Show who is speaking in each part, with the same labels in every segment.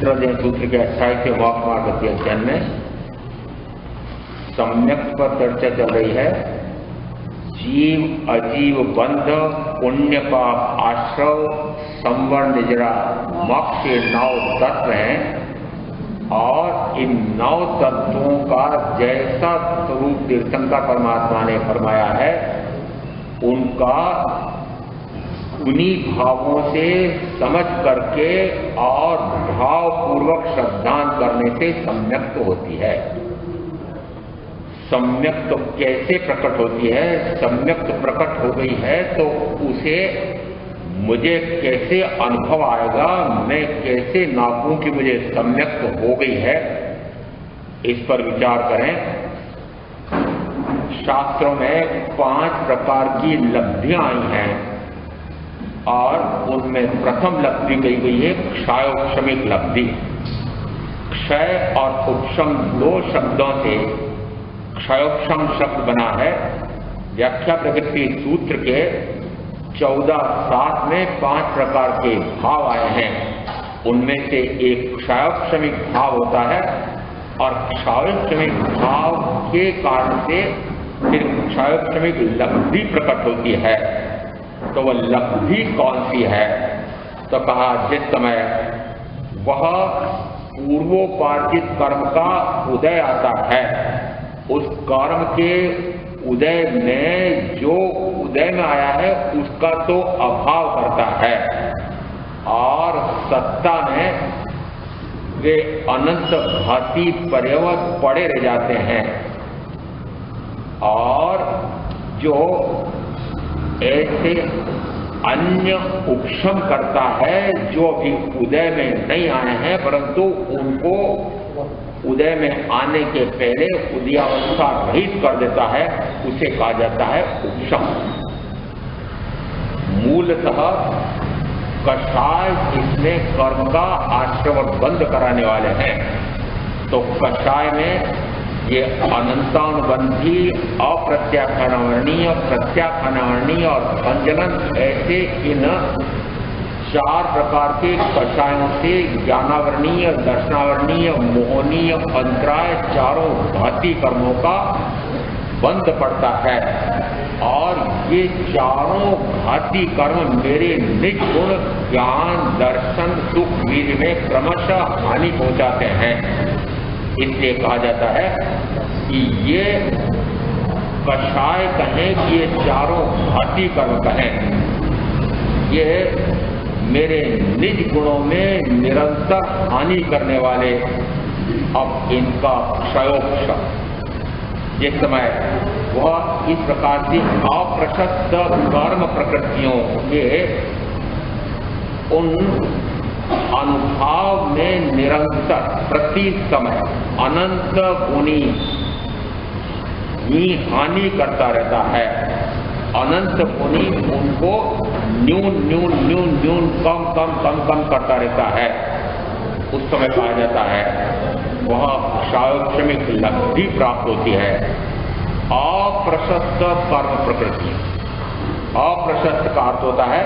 Speaker 1: सूत्र के 28वें मोक्ष मार्ग के अध्ययन में सम्यक पर चर्चा चल रही है। जीव अजीव बंध, पुण्य पाप आश्रव, संवर्ण निजरा, मोक्ष के 9 तत्व हैं और इन 9 तत्वों का जैसा स्वरूप तीर्थंकर परमात्मा ने फरमाया है उनका उन्हीं भावों से समझ करके और भावपूर्वक श्रद्धान करने से सम्यक्त होती है। सम्यक्त कैसे प्रकट होती है? सम्यक्त प्रकट हो गई है तो उसे मुझे कैसे अनुभव आएगा, मैं कैसे नापूं कि मुझे सम्यक्त हो गई है, इस पर विचार करें। शास्त्रों में 5 प्रकार की लब्धियां आई हैं और उनमें प्रथम लब्धि कही गई है क्षयोक्षमिक लब्धि। क्षय और उपशम 2 शब्दों से क्षयोक्षम शब्द बना है। व्याख्या प्रकृति सूत्र के 14.7 में 5 प्रकार के भाव आए हैं। उनमें से एक क्षयोक्षमिक भाव होता है और क्षयोक्षमिक भाव के कारण से फिर क्षयोक्षमिक लब्धि प्रकट होती है। तो वह लब्धि कौन सी है? तो कहा जिस समय वह पूर्वोपार्जित कर्म का उदय आता है, उस कर्म के उदय में जो उदय में आया है उसका तो अभाव करता है और सत्ता में वे अनंत घाती पर्यवत पड़े रह जाते हैं और जो ऐसे अन्य उपशम करता है जो अभी उदय में नहीं आए हैं परंतु उनको उदय में आने के पहले उदयावस्था रहित कर देता है, उसे कहा जाता है उपशम। मूलतः कषाय इसमें कर्म का आश्रवण बंद कराने वाले हैं। तो कषाय में ये अनंतानुबंधी, अप्रत्याख्यानवर्णीय, प्रत्याख्यानवर्णीय और संजलन ऐसे इन 4 प्रकार के कषायों से ज्ञानावर्णीय, दर्शनावर्णीय, मोहनीय, अंतराय चारों घाती कर्मों का बंद पड़ता है और ये चारों घाती कर्म मेरे निज गुण, ज्ञान, दर्शन, सुख, वीर्य में क्रमशः हानि पहुंचाते हैं। इसलिए कहा जाता है कि ये कषाय कहें कि ये चारों घाती कर्म कहें, ये मेरे निज गुणों में निरंतर हानि करने वाले, अब इनका क्षयोक्षम। जिस समय वह इस प्रकार से अप्रशस्त कर्म प्रकृतियों के उन अनुभाव में निरंतर प्रति समय अनंत गुनी ही हानि करता रहता है। अनंत गुनी उनको न्यून न्यून न्यून न्यून कम कम कम कम करता रहता है। उस समय कहा जाता है वह क्षयोक्षमिक लब्धि प्राप्त होती है। अप्रशस्त कर्म प्रकृति, अप्रशस्त का अर्थ होता है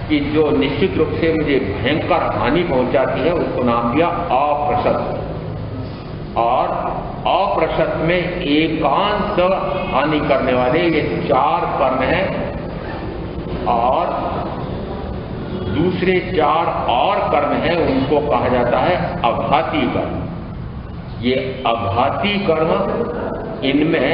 Speaker 1: कि जो निश्चित रूप से मुझे भयंकर हानि पहुंचाती है उसको नाम दिया अप्रशस्त। और अप्रशस्त में एकांत हानि करने वाले ये 4 कर्म हैं और दूसरे 4 और कर्म हैं, उनको कहा जाता है अघाती कर्म। ये अघाती कर्म, इनमें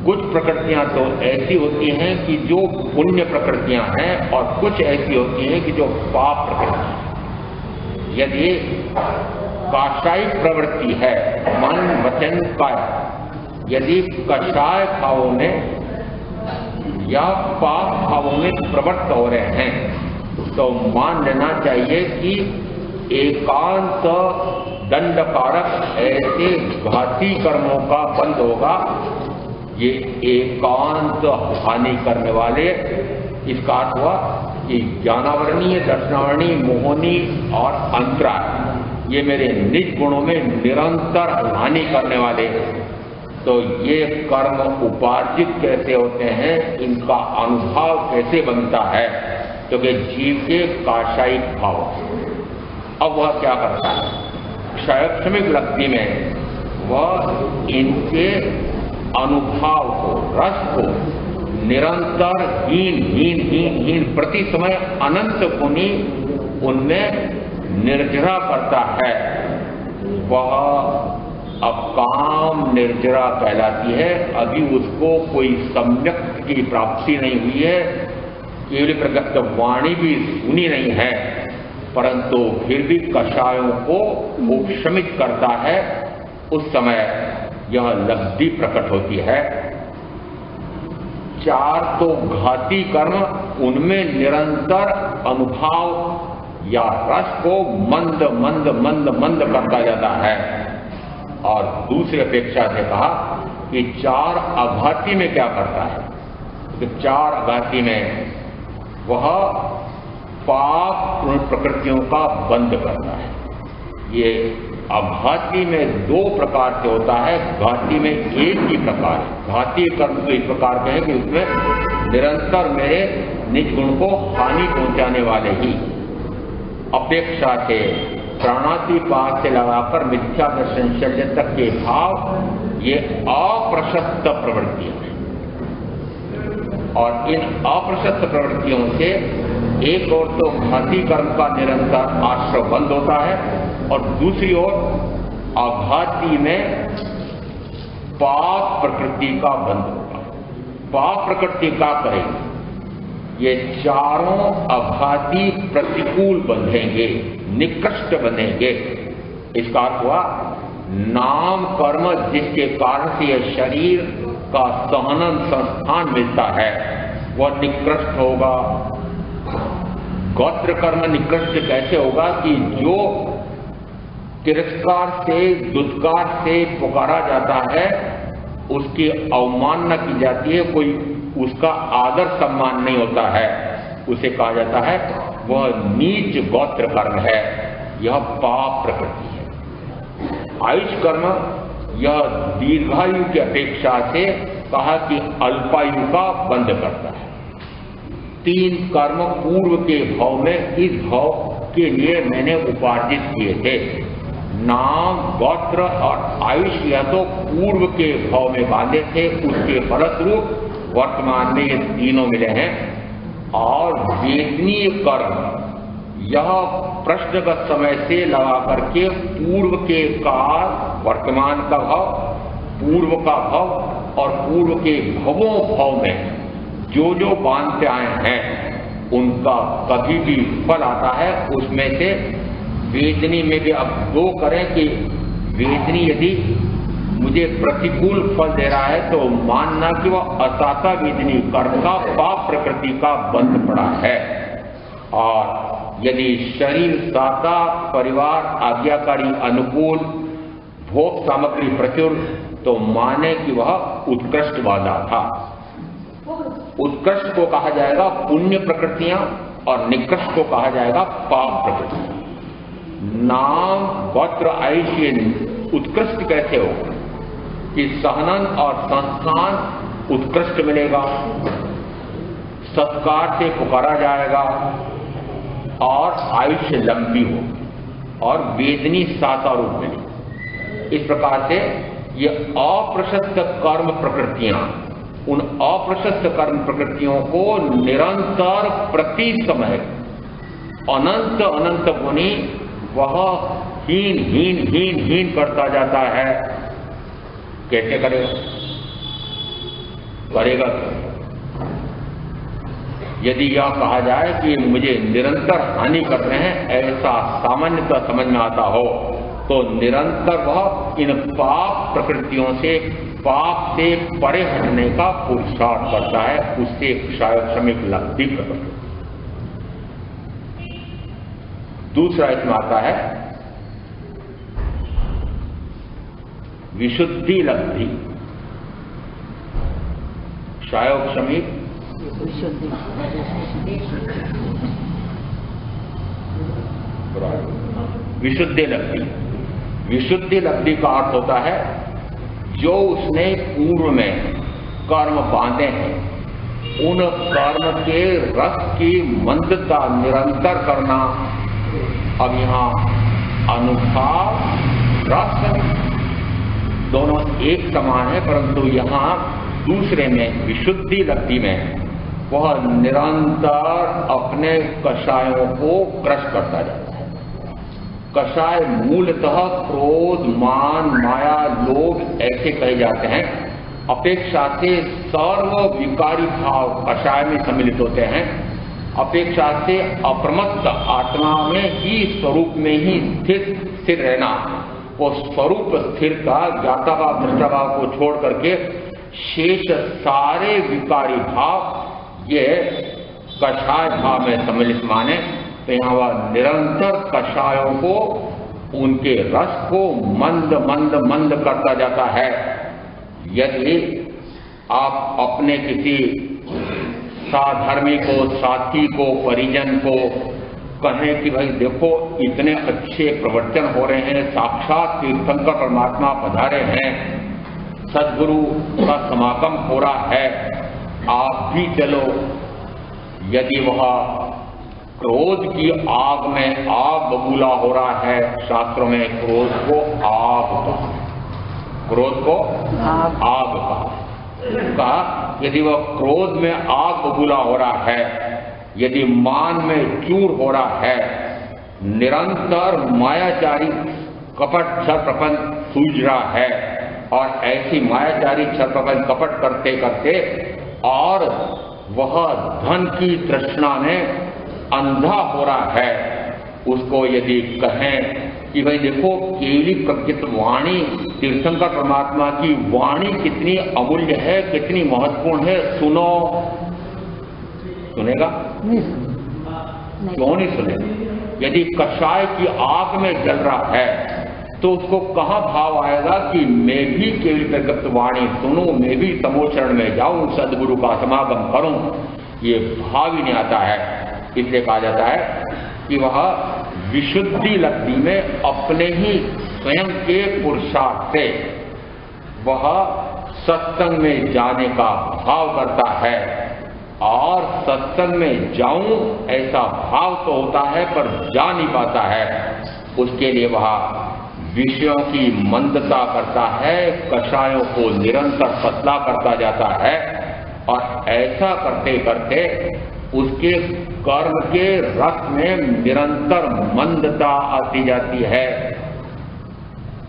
Speaker 1: कुछ प्रकृतियां तो ऐसी होती हैं कि जो पुण्य प्रकृतियां हैं और कुछ ऐसी होती हैं कि जो पाप प्रकृति। यदि काषायिक प्रवृत्ति है, मन वचन काया, यदि कषाय भावों में या पाप भावों में प्रवृत्त हो रहे हैं तो मान लेना चाहिए कि एकांत दंडकारक ऐसे घाती कर्मों का बंद होगा। ये एकांत हानि करने वाले, इसका अर्थ हुआ कि ज्ञानावर्णीय, दर्शनावर्णीय, मोहनी और अंतराय, ये मेरे निज गुणों में निरंतर हानि करने वाले। तो ये कर्म उपार्जित कैसे होते हैं, इनका अनुभव कैसे बनता है? क्योंकि जीव के काषायिक भाव, अब वह क्या करता है, क्षयक्षमिक लब्धि में वह इनके अनुभाव को, रस को निरंतर हीन प्रति समय अनंत गुनी उनमें निर्जरा करता है। वह अब काम निर्जरा कहलाती है। अभी उसको कोई सम्यक की प्राप्ति नहीं हुई है, केवल प्रगत वाणी भी सुनी नहीं है, परंतु फिर भी कषायों को उपशमित करता है। उस समय यह लब्धि प्रकट होती है। 4 तो घाती कर्म, उनमें निरंतर अनुभाव या रस को मंद मंद मंद मंद करता जाता है। और दूसरी अपेक्षा से कहा कि 4 अघाती में क्या करता है, कि 4 अघाती में वह पाप प्रकृतियों का बंद करता है। ये अघाती में 2 प्रकार से होता है, घाती में एक ही प्रकार है। घाती कर्म तो इस प्रकार के हैं कि उसमें निरंतर मेरे निज गुण को हानि पहुंचाने वाले ही, अपेक्षा से प्राणातिपात से लगाकर मिथ्या दर्शन शल्य तक के भाव, ये अप्रशस्त प्रवृत्तियां हैं। और इन अप्रशस्त प्रवृत्तियों से एक ओर तो घाती कर्म का निरंतर आश्रय बंद होता है, और दूसरी ओर आघाती में पाप प्रकृति का बंद होगा। पाप प्रकृति का करेगी, ये चारों आघाती प्रतिकूल बंधेंगे, निकृष्ट बनेंगे। इसका अर्थ हुआ नाम कर्म जिसके कारण से यह शरीर का सहनन संस्थान मिलता है वह निकृष्ट होगा। गोत्र कर्म निकृष्ट कैसे होगा कि जो तिरस्कार से, दुत्कार से पुकारा जाता है, उसकी अवमानना की जाती है, कोई उसका आदर सम्मान नहीं होता है, उसे कहा जाता है वह नीच गोत्र कर्म है, यह पाप प्रकृति है। आयुष कर्म यह दीर्घायु की अपेक्षा से कहा कि अल्पायु का बंद करता है। 3 कर्म पूर्व के भाव में इस भाव के लिए मैंने उपार्जित किए थे। नाम, गोत्र और आयुष यह तो पूर्व के भाव में बांधे थे, उसके फलस्वरूप वर्तमान में ये तीनों मिले हैं। और वेदनीय कर्म यह प्रश्नगत समय से लगा करके पूर्व के काल, वर्तमान का भाव, पूर्व का भाव और पूर्व के भवों भाव में जो जो बांधते आए हैं उनका कभी भी फल आता है। उसमें से वेदनी में भी अब 2 करें कि वेदनी यदि मुझे प्रतिकूल फल दे रहा है तो मानना कि वह असाता वेदनी कर्म का पाप प्रकृति का बंध पड़ा है। और यदि शरीर साता, परिवार आज्ञाकारी, अनुकूल, भोग सामग्री प्रचुर, तो माने कि वह उत्कृष्ट वाला था। उत्कृष्ट को कहा जाएगा पुण्य प्रकृतियां और निकृष्ट को कहा जाएगा पाप प्रकृतियां। नाम, गोत्र, आयुष्य उत्कृष्ट कैसे होगा कि सहनन और संस्थान उत्कृष्ट मिलेगा, सत्कार से पुकारा जाएगा और आयुष्य लंबी होगी और वेदनी साता रूप मिलेगी। इस प्रकार से ये अप्रशस्त कर्म प्रकृतियां, उन अप्रशस्त कर्म प्रकृतियों को निरंतर प्रति समय अनंत अनंत गुनी वह हीन हीन हीन हीन करता जाता है। कैसे करेगा? करेगा यदि यह कहा जाए कि मुझे निरंतर हानि कर रहे हैं, ऐसा सामान्यतः समझ में आता हो, तो निरंतर वह इन पाप प्रकृतियों से, पाप से परे हटने का पुरुषार्थ करता है, उससे क्षयक्षमिक लब्धि प्रकट होती है। दूसरा इसमें आता है विशुद्धि लब्धि। क्षयक्षमिक विशुद्धि लब्धि। विशुद्धि लब्धि का अर्थ होता है जो उसने पूर्व में कर्म बांधे हैं, उन कर्म के रस की मंदता निरंतर करना, अब यहाँ अनुभाव रस दोनों एक समान है, परंतु यहाँ दूसरे में विशुद्धि लब्धि में वह निरंतर अपने कषायों को क्रश करता जाता है। कषाय मूलतः क्रोध, मान, माया, लोभ ऐसे कहे जाते हैं। अपेक्षा से सर्व विकारी भाव कषाय में सम्मिलित होते हैं। अपेक्षा से अप्रमत्त आत्मा में ही स्वरूप में ही स्थिर रहना, वो स्वरूप स्थिर का ज्ञाता भाव दृष्टा भाव को छोड़ करके शेष सारे विकारी भाव ये कषाय भाव में सम्मिलित माने, तो यहाँ वह निरंतर कषायों को, उनके रस को मंद मंद मंद करता जाता है। यदि आप अपने किसी साधर्मी को, साथी को, परिजन को कहें कि भाई देखो इतने अच्छे प्रवचन हो रहे हैं, साक्षात तीर्थंकर परमात्मा पधारे हैं, सद्गुरु का समागम हो रहा है, आप भी चलो। यदि वह क्रोध की आग में आग बबूला हो रहा है, शास्त्रों में क्रोध को आग कहा, क्रोध को आग कहा। यदि वह क्रोध में आग बबूला हो रहा है, यदि मान में चूर हो रहा है, निरंतर मायाचारी कपट छल प्रपंच सूझ रहा है, और ऐसी मायाचारी छल प्रपंच कपट करते करते और वह धन की तृष्णा में अंधा हो रहा है, उसको यदि कहें कि भाई देखो केवली प्रकृत वाणी, तीर्थंकर परमात्मा की वाणी कितनी अमूल्य है, कितनी महत्वपूर्ण है, सुनो, सुनेगा? क्यों नहीं सुनेगा? यदि कषाय की आग में जल रहा है तो उसको कहाँ भाव आएगा कि मैं भी केवल प्रगट वाणी सुनूं, मैं भी तमोचरण में जाऊं, सदगुरु का समागम करूं, ये भाव ही नहीं आता है। इसलिए कहा जाता है कि वह विशुद्धि लब्धि में अपने ही स्वयं के पुरुषार्थ से वह सत्संग में जाने का भाव करता है, और सत्संग में जाऊं ऐसा भाव तो होता है पर जा नहीं पाता है। उसके लिए वह विषयों की मंदता करता है, कषायों को निरंतर पतला करता जाता है, और ऐसा करते करते उसके कर्म के रस में निरंतर मंदता आती जाती है।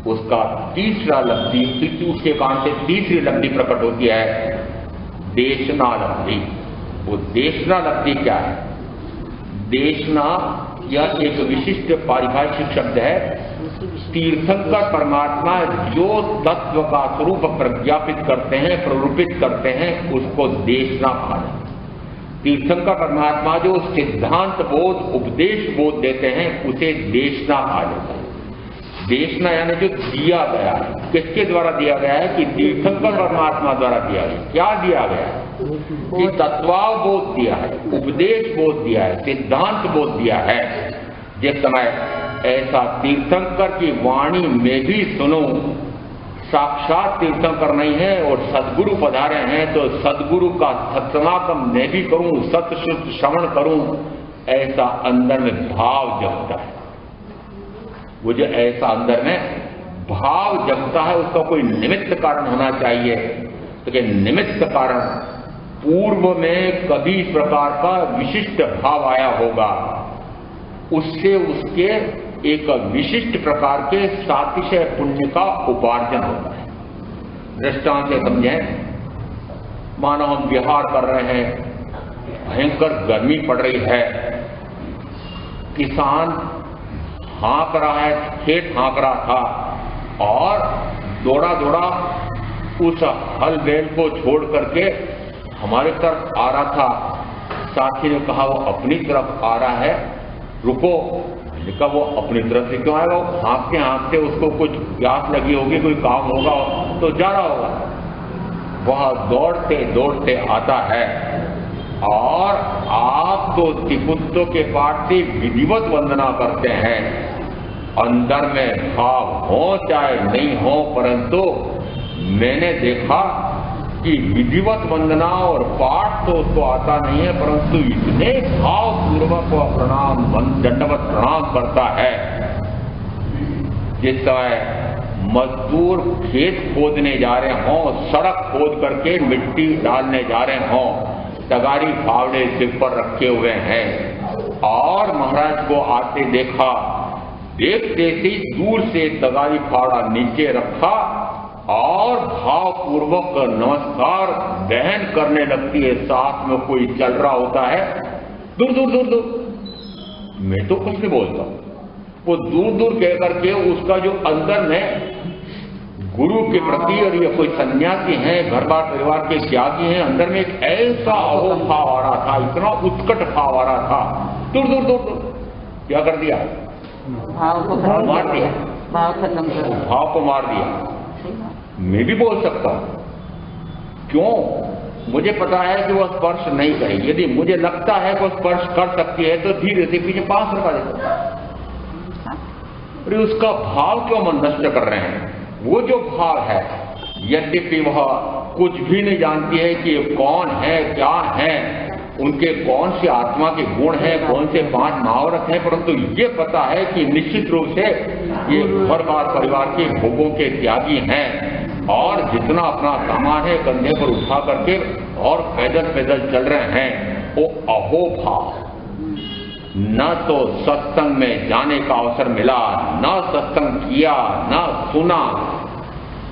Speaker 1: उसका तीसरा लब्धि, उसके कारण से तीसरी लब्धि प्रकट होती है, देशना लब्धि। वो देशना लब्धि क्या है? देशना यह एक विशिष्ट पारिभाषिक शब्द है। तीर्थंकर परमात्मा जो तत्व का स्वरूप प्रज्ञापित करते हैं, प्ररूपित करते हैं, उसको देशना कहा जाता है। तीर्थंकर परमात्मा जो सिद्धांत बोध, उपदेश बोध देते हैं, उसे देशना कहा जाता है। देशना यानी जो दिया गया है, किसके द्वारा दिया गया है? कि तीर्थंकर परमात्मा द्वारा दिया गया। क्या दिया गया है? कि तत्वावबोध दिया है, उपदेश बोध दिया है, सिद्धांत बोध दिया है। जिस समय ऐसा तीर्थंकर की वाणी में भी सुनो, साक्षात तीर्थंकर नहीं है और सदगुरु पधारे हैं, तो सदगुरु का सत्समागम मैं भी करूं, सत्सुद्ध श्रवण करूं, ऐसा अंदर में भाव जगता है। वो जो ऐसा अंदर में भाव जगता है, उसका कोई निमित्त कारण होना चाहिए। तो कि निमित्त कारण पूर्व में कभी इस प्रकार का विशिष्ट भाव आया होगा, उससे उसके एक विशिष्ट प्रकार के सातिशय पुण्य का उपार्जन होता है। दृष्टांत से समझें, मानो हम विहार कर रहे हैं, भयंकर गर्मी पड़ रही है, किसान हाँक रहा है, खेत हाँक रहा था, और दौड़ा दौड़ा उस हल बैल को छोड़ करके हमारे तरफ आ रहा था। साथी ने कहा वो अपनी तरफ आ रहा है, रुको। लिखा वो अपनी तरफ से क्यों आएगा? वो हाँकते हाँकते उसको कुछ प्यास लगी होगी, कोई काम होगा तो जा रहा होगा। वह दौड़ते दौड़ते आता है, और आप तो त्रिपुत्रों के पाठ से विधिवत वंदना करते हैं। अंदर में भाव हो चाहे नहीं हो, परंतु मैंने देखा कि विधिवत वंदना और पाठ तो उसको आता नहीं है, परंतु इतने भावपूर्वक वह प्रणाम दंडवत प्रणाम करता है। जिस समय मजदूर खेत खोदने जा रहे हों, सड़क खोद करके मिट्टी डालने जा रहे हों, तगारी फावड़े सिर पर रखे हुए हैं और महाराज को आते देखा, देखते ही दूर से तगारी फावड़ा नीचे रखा और भावपूर्वक नमस्कार बहन करने लगती है। साथ में कोई चल रहा होता है, दूर दूर दूर दूर, मैं तो कुछ नहीं बोलता, वो दूर दूर कह करके उसका जो अंदर में गुरु के प्रति, और ये कोई सन्यासी हैं, घर बार परिवार के त्यागी हैं, अंदर में एक ऐसा अहोभाव भाव आ रहा था, इतना उत्कट भाव आ रहा था, दूर दूर दूर दूर। क्या कर दिया? भाव को मार दिया, भाव खत्म कर, भाव को मार दिया। मैं भी बोल सकता हूं, क्यों? मुझे पता है कि वह स्पर्श नहीं करेगी। यदि मुझे लगता है कि वह स्पर्श कर सकती है तो धीरे से पीछे पास रखा देता, अरे उसका भाव क्यों मन नष्ट कर रहे हैं? वो जो भाव है, यद्यपि वह कुछ भी नहीं जानती है कि ये कौन है, क्या है, उनके कौन से आत्मा के गुण हैं, कौन से 5 महावरत हैं, परंतु ये पता है कि निश्चित रूप से ये घर बार परिवार के भोगों के त्यागी हैं और जितना अपना सामान है कंधे पर उठा करके और पैदल पैदल चल रहे हैं, वो अहोभाव। न तो सत्संग में जाने का अवसर मिला, न सत्संग किया, न सुना,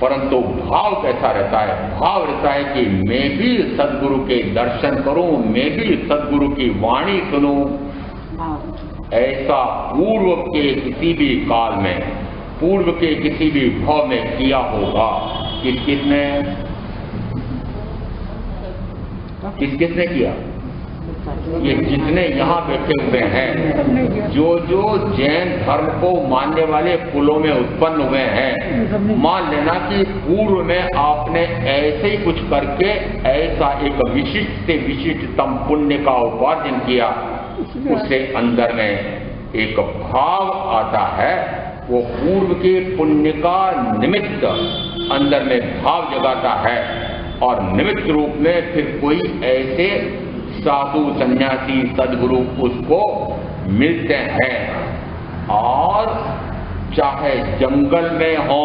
Speaker 1: परंतु भाव कैसा रहता है? भाव रहता है कि मैं भी सद्गुरु के दर्शन करूं, मैं भी सद्गुरु की वाणी सुनूं। ऐसा पूर्व के किसी भी काल में, पूर्व के किसी भी भाव में किया होगा। किसने किया? ये जितने यहाँ बैठे हुए हैं, जो जो जैन धर्म को मानने वाले कुलों में उत्पन्न हुए हैं, मान लेना कि पूर्व में आपने ऐसे ही कुछ करके ऐसा एक विशिष्ट से विशिष्टतम पुण्य का उपार्जन किया, उससे अंदर में एक भाव आता है। वो पूर्व के पुण्य का निमित्त अंदर में भाव जगाता है और निमित्त रूप में फिर कोई ऐसे साधु सन्यासी सदगुरु उसको मिलते हैं, और चाहे जंगल में हो,